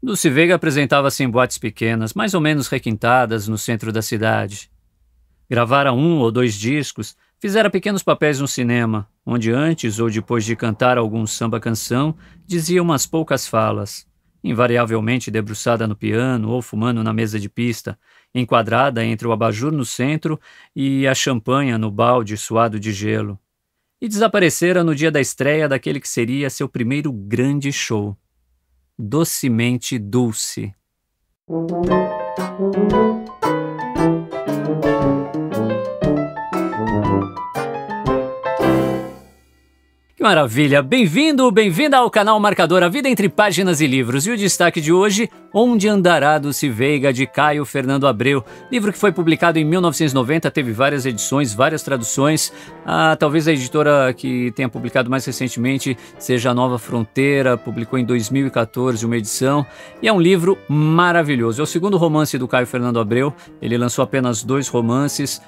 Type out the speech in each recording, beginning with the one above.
Dulce Veiga apresentava-se em boates pequenas, mais ou menos requintadas, no centro da cidade. Gravara 1 ou 2 discos, fizera pequenos papéis no cinema, onde antes ou depois de cantar algum samba-canção, dizia umas poucas falas, invariavelmente debruçada no piano ou fumando na mesa de pista, enquadrada entre o abajur no centro e a champanha no balde suado de gelo. E desaparecera no dia da estreia daquele que seria seu primeiro grande show. Docemente Dulce. Que maravilha! Bem-vindo, bem-vinda ao canal Marcador, a vida entre páginas e livros. E o destaque de hoje, Onde Andará Dulce Veiga, de Caio Fernando Abreu. Livro que foi publicado em 1990, teve várias edições, várias traduções. Talvez a editora que tenha publicado mais recentemente seja a Nova Fronteira, publicou em 2014 uma edição. E é um livro maravilhoso. É o segundo romance do Caio Fernando Abreu. Ele lançou apenas 2 romances.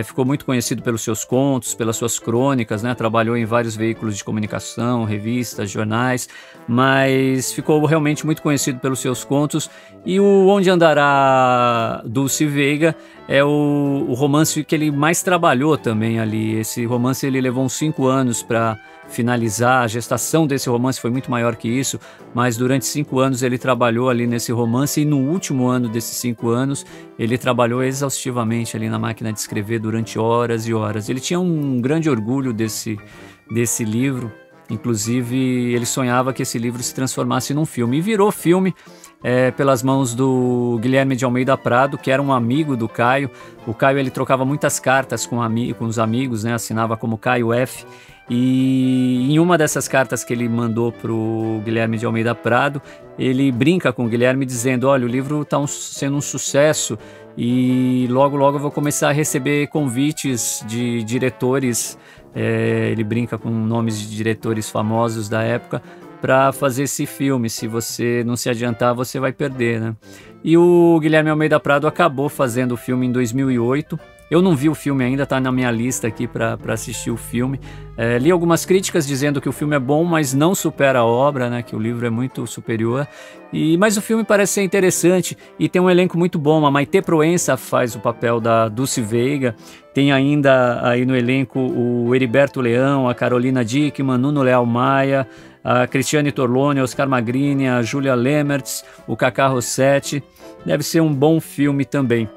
Ficou muito conhecido pelos seus contos, pelas suas crônicas, né? Trabalhou em vários veículos de comunicação, revistas, jornais, mas ficou realmente muito conhecido pelos seus contos. E o Onde Andará Dulce Veiga é o romance que ele mais trabalhou também ali. Esse romance ele levou uns 5 anos para finalizar. A gestação desse romance foi muito maior que isso, mas durante 5 anos ele trabalhou ali nesse romance, e no último ano desses 5 anos ele trabalhou exaustivamente ali na máquina de escrever durante horas e horas. Ele tinha um grande orgulho desse livro, inclusive ele sonhava que esse livro se transformasse num filme, e virou filme pelas mãos do Guilherme de Almeida Prado, que era um amigo do Caio. O Caio ele trocava muitas cartas com os amigos, né? Assinava como Caio F. E em uma dessas cartas que ele mandou para o Guilherme de Almeida Prado, ele brinca com o Guilherme dizendo: olha, o livro está sendo um sucesso e logo logo eu vou começar a receber convites de diretores, ele brinca com nomes de diretores famosos da época, para fazer esse filme. Se você não se adiantar, você vai perder, né? E o Guilherme Almeida Prado acabou fazendo o filme em 2008. Eu não vi o filme ainda, está na minha lista aqui para assistir o filme. Li algumas críticas dizendo que o filme é bom, mas não supera a obra, né? Que o livro é muito superior. Mas o filme parece ser interessante e tem um elenco muito bom. A Maitê Proença faz o papel da Dulce Veiga. Tem ainda aí no elenco o Heriberto Leão, a Carolina Dickmann, Nuno Leal Maia, a Cristiane Torlone, Oscar Magrini, a Júlia Lemertz, o Cacá Rossetti. Deve ser um bom filme também.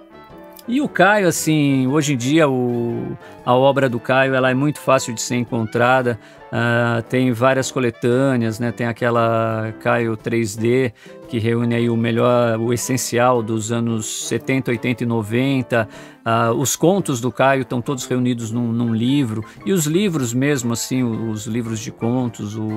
E o Caio, assim, hoje em dia a obra do Caio ela é muito fácil de ser encontrada. Tem várias coletâneas, né? Tem aquela Caio 3D, que reúne aí o essencial dos anos 70, 80 e 90. Os contos do Caio estão todos reunidos num livro. E os livros mesmo, assim, os livros de contos, o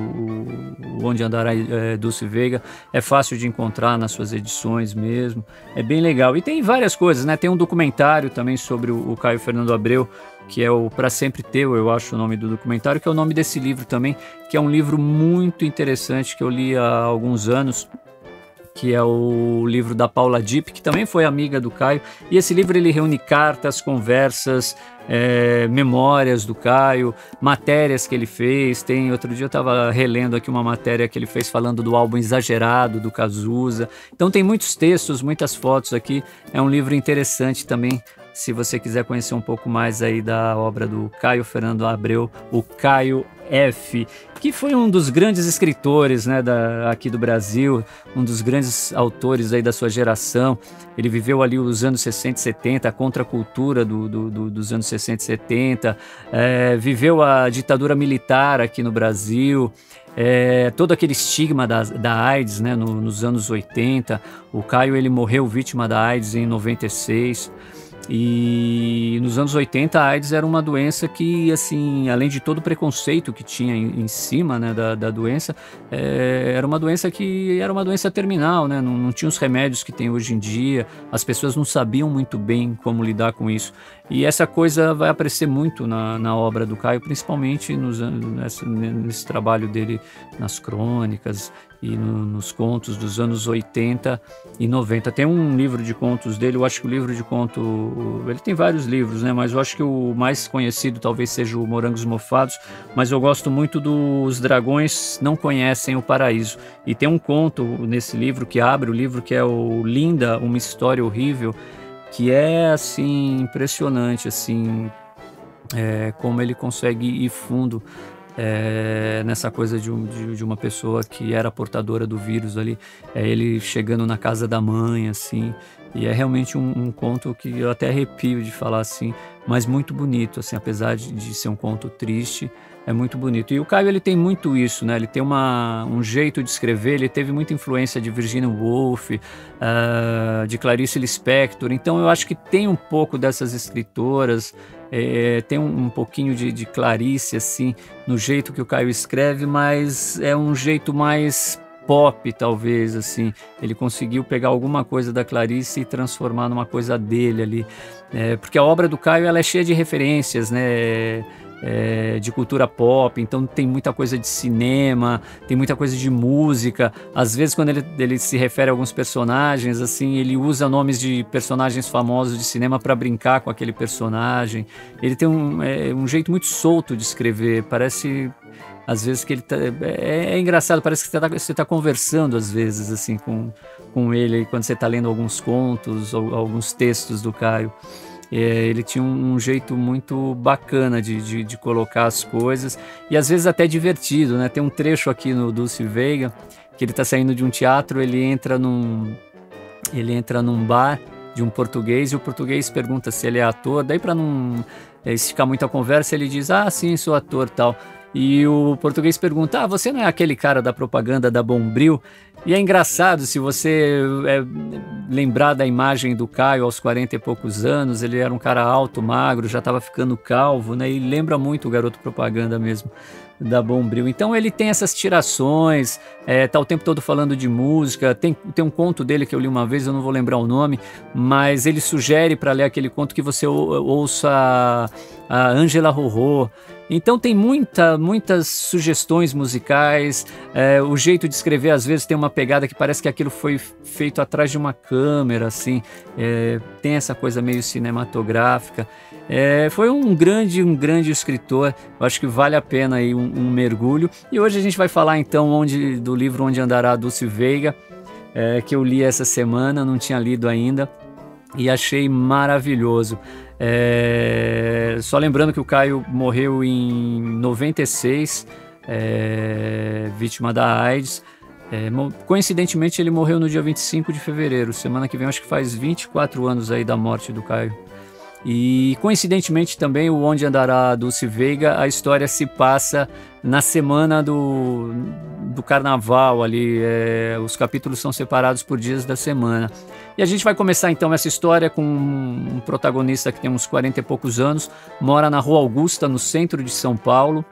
Onde Andará Dulce Veiga, é fácil de encontrar nas suas edições mesmo. É bem legal. E tem várias coisas, né? Tem um documentário também sobre o Caio Fernando Abreu, que é o Pra Sempre Teu, eu acho o nome do documentário, que é o nome desse livro também, que é um livro muito interessante que eu li há alguns anos, que é o livro da Paula Dipp, que também foi amiga do Caio. E esse livro ele reúne cartas, conversas, memórias do Caio, matérias que ele fez. Outro dia eu estava relendo aqui uma matéria que ele fez falando do álbum Exagerado, do Cazuza. Então tem muitos textos, muitas fotos aqui. É um livro interessante também, se você quiser conhecer um pouco mais aí da obra do Caio Fernando Abreu, o Caio F., que foi um dos grandes escritores, né, aqui do Brasil, um dos grandes autores aí da sua geração. Ele viveu ali os anos 60 e 70, a contracultura dos anos 60 e 70, viveu a ditadura militar aqui no Brasil, todo aquele estigma da AIDS, né, nos anos 80. O Caio ele morreu vítima da AIDS em 96. E nos anos 80 a AIDS era uma doença que, assim, além de todo o preconceito que tinha em cima, né, da doença, era uma doença que era uma doença terminal, né? Não tinha os remédios que tem hoje em dia, as pessoas não sabiam muito bem como lidar com isso. E essa coisa vai aparecer muito na obra do Caio, principalmente nesse trabalho dele nas crônicas. e nos contos dos anos 80 e 90. Tem um livro de contos dele, eu acho que o livro de conto... Ele tem vários livros, né? Mas eu acho que o mais conhecido talvez seja o Morangos Mofados, mas eu gosto muito dos Dragões Não Conhecem o Paraíso. E tem um conto nesse livro que abre o livro, que é o Linda, Uma História Horrível, que é, assim, impressionante, assim, como ele consegue ir fundo nessa coisa de uma pessoa que era portadora do vírus ali, ele chegando na casa da mãe, assim, e é realmente um conto que eu até arrepio de falar assim, mas muito bonito, assim, apesar de ser um conto triste, é muito bonito. E o Caio, ele tem muito isso, né? Ele tem um jeito de escrever, ele teve muita influência de Virginia Woolf, de Clarice Lispector, então eu acho que tem um pouco dessas escritoras, tem um pouquinho de Clarice, assim, no jeito que o Caio escreve, mas é um jeito mais pop, talvez, assim. Ele conseguiu pegar alguma coisa da Clarice e transformar numa coisa dele ali. Porque a obra do Caio, ela é cheia de referências, né? De cultura pop, então tem muita coisa de cinema, tem muita coisa de música. Às vezes, quando ele se refere a alguns personagens, assim, ele usa nomes de personagens famosos de cinema para brincar com aquele personagem. Ele tem um jeito muito solto de escrever, parece às vezes que ele tá, é engraçado, parece que você tá conversando às vezes assim com ele quando você está lendo alguns contos ou alguns textos do Caio. Ele tinha um jeito muito bacana de colocar as coisas e às vezes até divertido, né? Tem um trecho aqui no Dulce Veiga que ele está saindo de um teatro, ele entra num bar de um português e o português pergunta se ele é ator, daí para não esticar muito a conversa ele diz, ah, sim, sou ator, tal. E o português pergunta, ah, você não é aquele cara da propaganda da Bombril? E é engraçado, se você lembrar da imagem do Caio aos 40 e poucos anos, ele era um cara alto, magro, já estava ficando calvo, né? E lembra muito o garoto propaganda mesmo da Bombril. Então ele tem essas tirações, tá o tempo todo falando de música, tem um conto dele que eu li uma vez, eu não vou lembrar o nome, mas ele sugere para ler aquele conto que você ouça a Ângela Rorô. Então tem muitas sugestões musicais, o jeito de escrever às vezes tem uma pegada que parece que aquilo foi feito atrás de uma câmera, assim, tem essa coisa meio cinematográfica. Foi um grande escritor, eu acho que vale a pena aí um mergulho. E hoje a gente vai falar então do livro Onde Andará Dulce Veiga, que eu li essa semana, não tinha lido ainda e achei maravilhoso. Só lembrando que o Caio morreu em 96, vítima da AIDS. Coincidentemente ele morreu no dia 25 de fevereiro, semana que vem, acho que faz 24 anos aí da morte do Caio. E coincidentemente também o Onde Andará Dulce Veiga, a história se passa na semana do carnaval ali, os capítulos são separados por dias da semana. E a gente vai começar então essa história com um protagonista que tem uns 40 e poucos anos, mora na Rua Augusta, no centro de São Paulo,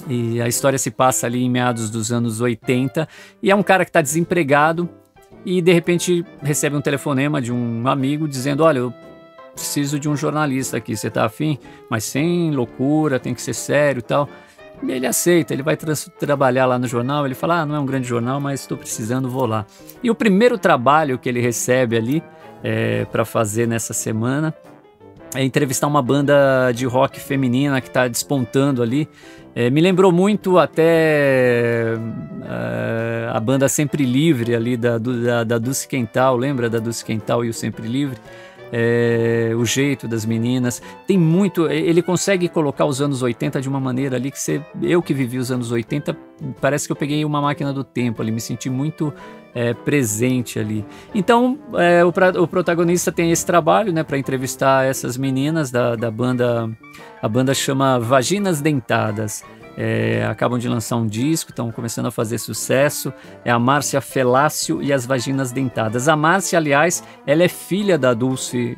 e a história se passa ali em meados dos anos 80, e é um cara que está desempregado e de repente recebe um telefonema de um amigo dizendo, olha, eu preciso de um jornalista aqui, você tá afim? Mas sem loucura, tem que ser sério e tal. E ele aceita, ele vai trabalhar lá no jornal, ele fala, não é um grande jornal, mas estou precisando, vou lá. E o primeiro trabalho que ele recebe ali para fazer nessa semana é entrevistar uma banda de rock feminina que está despontando ali. Me lembrou muito até a banda Sempre Livre ali da Dulce Quental, lembra da Dulce Quental e o Sempre Livre? O jeito das meninas, tem muito, ele consegue colocar os anos 80 de uma maneira ali que eu que vivi os anos 80, parece que eu peguei uma máquina do tempo ali, me senti muito presente ali. Então o protagonista tem esse trabalho, né, para entrevistar essas meninas da banda, a banda chama Vaginas Dentadas. Acabam de lançar um disco, estão começando a fazer sucesso. É a Márcia Felácio e as Vaginas Dentadas. A Márcia, aliás, ela é filha da Dulce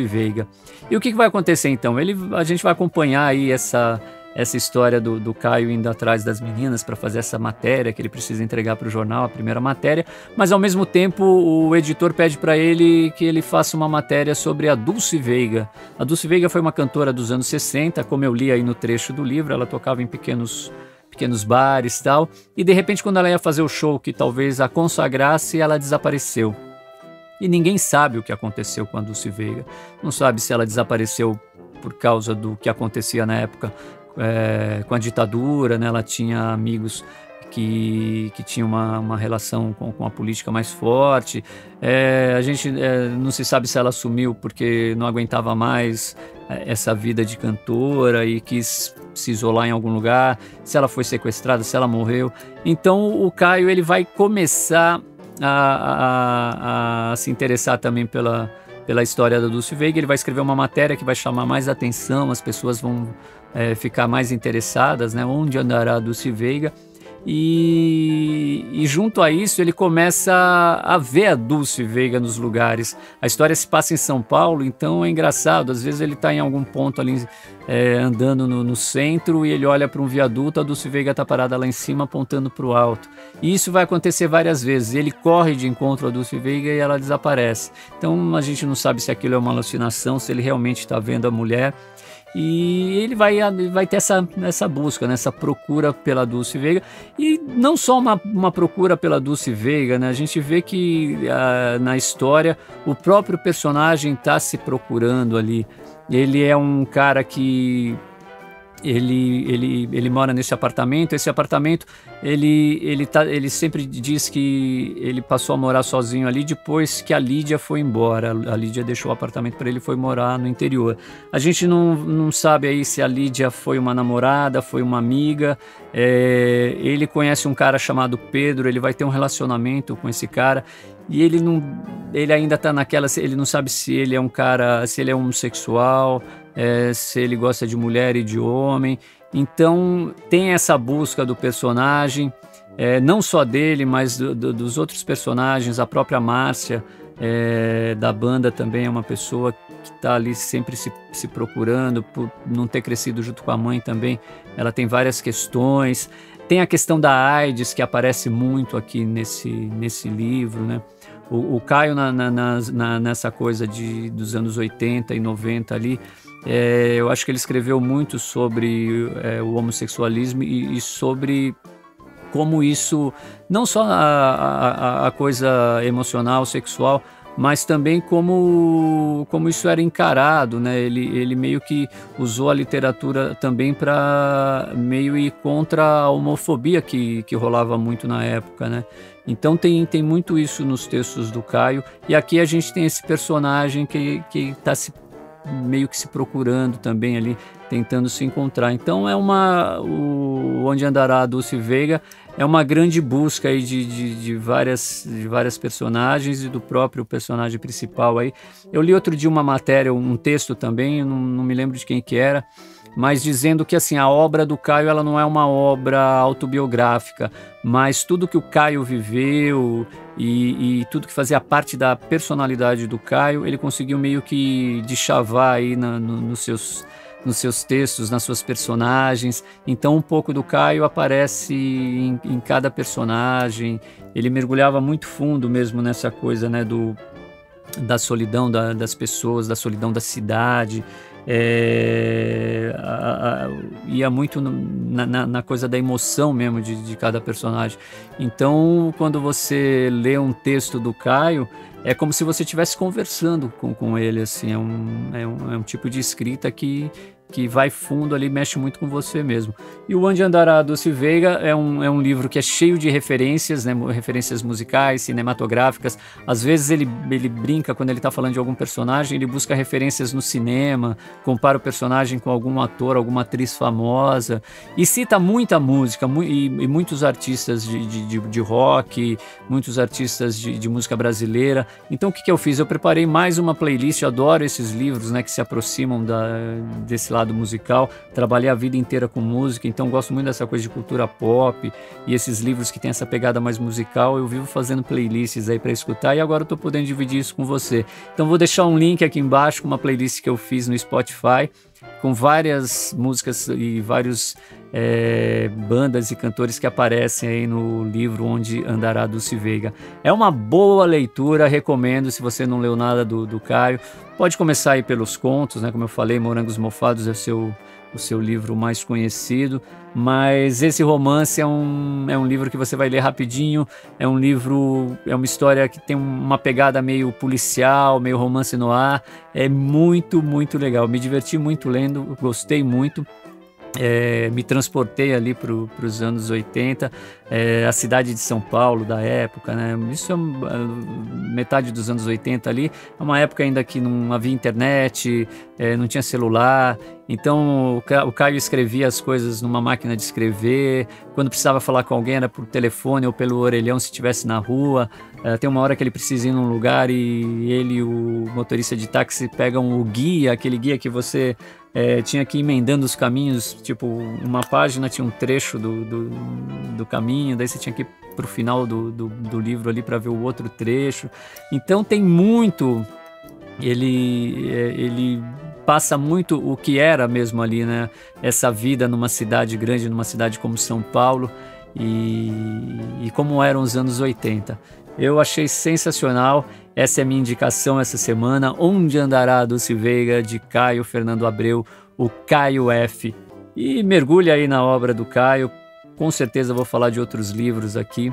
Veiga. E o que vai acontecer então? A gente vai acompanhar aí essa história do Caio indo atrás das meninas para fazer essa matéria que ele precisa entregar para o jornal, a primeira matéria, mas ao mesmo tempo o editor pede para ele que ele faça uma matéria sobre a Dulce Veiga. A Dulce Veiga foi uma cantora dos anos 60, como eu li aí no trecho do livro, ela tocava em pequenos pequenos bares e tal, e de repente quando ela ia fazer o show que talvez a consagrasse, ela desapareceu. E ninguém sabe o que aconteceu com a Dulce Veiga, não sabe se ela desapareceu por causa do que acontecia na época com a ditadura, né? Ela tinha amigos que tinham uma relação com a política mais forte. A gente não se sabe se ela sumiu porque não aguentava mais essa vida de cantora e quis se isolar em algum lugar, se ela foi sequestrada, se ela morreu. Então o Caio ele vai começar a se interessar também pela história da Dulce Veiga. Ele vai escrever uma matéria que vai chamar mais atenção, as pessoas vão ficar mais interessadas, né? Onde andará a Dulce Veiga? E junto a isso ele começa a ver a Dulce Veiga nos lugares. A história se passa em São Paulo, então é engraçado. Às vezes ele está em algum ponto ali andando no centro e ele olha para um viaduto, a Dulce Veiga está parada lá em cima apontando para o alto. E isso vai acontecer várias vezes. Ele corre de encontro à Dulce Veiga e ela desaparece. Então a gente não sabe se aquilo é uma alucinação, se ele realmente está vendo a mulher. E ele vai ter essa busca, né, essa procura pela Dulce Veiga. E não só uma procura pela Dulce Veiga, né? A gente vê que na história o próprio personagem está se procurando ali. Ele é um cara que ele mora nesse apartamento. Esse apartamento ele sempre diz que ele passou a morar sozinho ali depois que a Lídia foi embora. A Lídia deixou o apartamento para ele e foi morar no interior. A gente não sabe aí se a Lídia foi uma namorada, foi uma amiga. Ele conhece um cara chamado Pedro, ele vai ter um relacionamento com esse cara. E ele ainda está naquela, ele não sabe se ele é um cara, se ele é homossexual, se ele gosta de mulher e de homem. Então tem essa busca do personagem, não só dele, mas dos outros personagens. A própria Márcia da banda também é uma pessoa que está ali sempre se procurando, por não ter crescido junto com a mãe também. Ela tem várias questões. Tem a questão da AIDS, que aparece muito aqui nesse livro, né? O Caio, nessa coisa dos anos 80 e 90 ali, eu acho que ele escreveu muito sobre o homossexualismo e sobre como isso, não só a coisa emocional, sexual, mas também como isso era encarado, né? Ele meio que usou a literatura também para meio ir contra a homofobia que rolava muito na época, né? Então tem muito isso nos textos do Caio, e aqui a gente tem esse personagem que está meio que se procurando também ali, tentando se encontrar. Então Onde Andará a Dulce Veiga é uma grande busca aí de várias personagens e do próprio personagem principal aí. Eu li outro dia uma matéria, um texto também, não me lembro de quem que era, mas dizendo que assim, a obra do Caio ela não é uma obra autobiográfica, mas tudo que o Caio viveu e tudo que fazia parte da personalidade do Caio, ele conseguiu meio que deschavar aí nos seus textos, nas suas personagens. Então um pouco do Caio aparece em cada personagem. Ele mergulhava muito fundo mesmo nessa coisa, né, da solidão das pessoas, da solidão da cidade. Ia muito na coisa da emoção mesmo de cada personagem. Então quando você lê um texto do Caio, é como se você estivesse conversando com ele, assim. É um tipo de escrita que vai fundo ali, mexe muito com você mesmo. E o Onde Andará a Dulce Veiga é um livro que é cheio de referências, né, referências musicais, cinematográficas. Às vezes ele brinca, quando ele está falando de algum personagem, ele busca referências no cinema, compara o personagem com algum ator, alguma atriz famosa, e cita muita música, e muitos artistas de rock, muitos artistas de música brasileira. Então o que eu fiz? Eu preparei mais uma playlist. Eu adoro esses livros, né, que se aproximam desse lado musical. Trabalhei a vida inteira com música, então gosto muito dessa coisa de cultura pop, e esses livros que tem essa pegada mais musical. Eu vivo fazendo playlists aí para escutar, e agora eu tô podendo dividir isso com você. Então vou deixar um link aqui embaixo com uma playlist que eu fiz no Spotify, com várias músicas e vários bandas e cantores que aparecem aí no livro Onde Andará a Dulce Veiga. É uma boa leitura, recomendo. Se você não leu nada do Caio, pode começar aí pelos contos, né? Como eu falei, Morangos Mofados é o seu livro mais conhecido, mas esse romance é um livro que você vai ler rapidinho, é uma história que tem uma pegada meio policial, meio romance no ar, é muito, muito legal, me diverti muito lendo, gostei muito. Me transportei ali para os anos 80, a cidade de São Paulo da época, né? Isso é metade dos anos 80 ali, é uma época ainda que não havia internet, não tinha celular, então o Caio escrevia as coisas numa máquina de escrever, quando precisava falar com alguém era por telefone ou pelo orelhão se estivesse na rua. Tem uma hora que ele precisa ir num lugar e ele e o motorista de táxi pegam o guia, aquele guia que você tinha que ir emendando os caminhos, tipo, uma página tinha um trecho do caminho, daí você tinha que ir para o final do livro ali para ver o outro trecho. Então tem muito, ele passa muito o que era mesmo ali, né? Essa vida numa cidade grande, numa cidade como São Paulo e como eram os anos 80. Eu achei sensacional, essa é a minha indicação essa semana, Onde Andará Dulce Veiga, de Caio Fernando Abreu, o Caio F. E mergulha aí na obra do Caio, com certeza vou falar de outros livros aqui,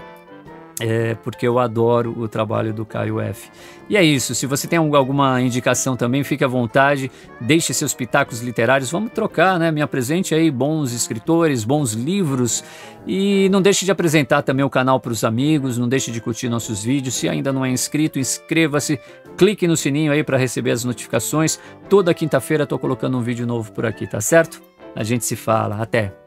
porque eu adoro o trabalho do Caio F. E é isso, se você tem alguma indicação também, fique à vontade, deixe seus pitacos literários, vamos trocar, né? Me apresente aí bons escritores, bons livros, e não deixe de apresentar também o canal para os amigos, não deixe de curtir nossos vídeos, se ainda não é inscrito, inscreva-se, clique no sininho aí para receber as notificações, toda quinta-feira estou colocando um vídeo novo por aqui, tá certo? A gente se fala, até!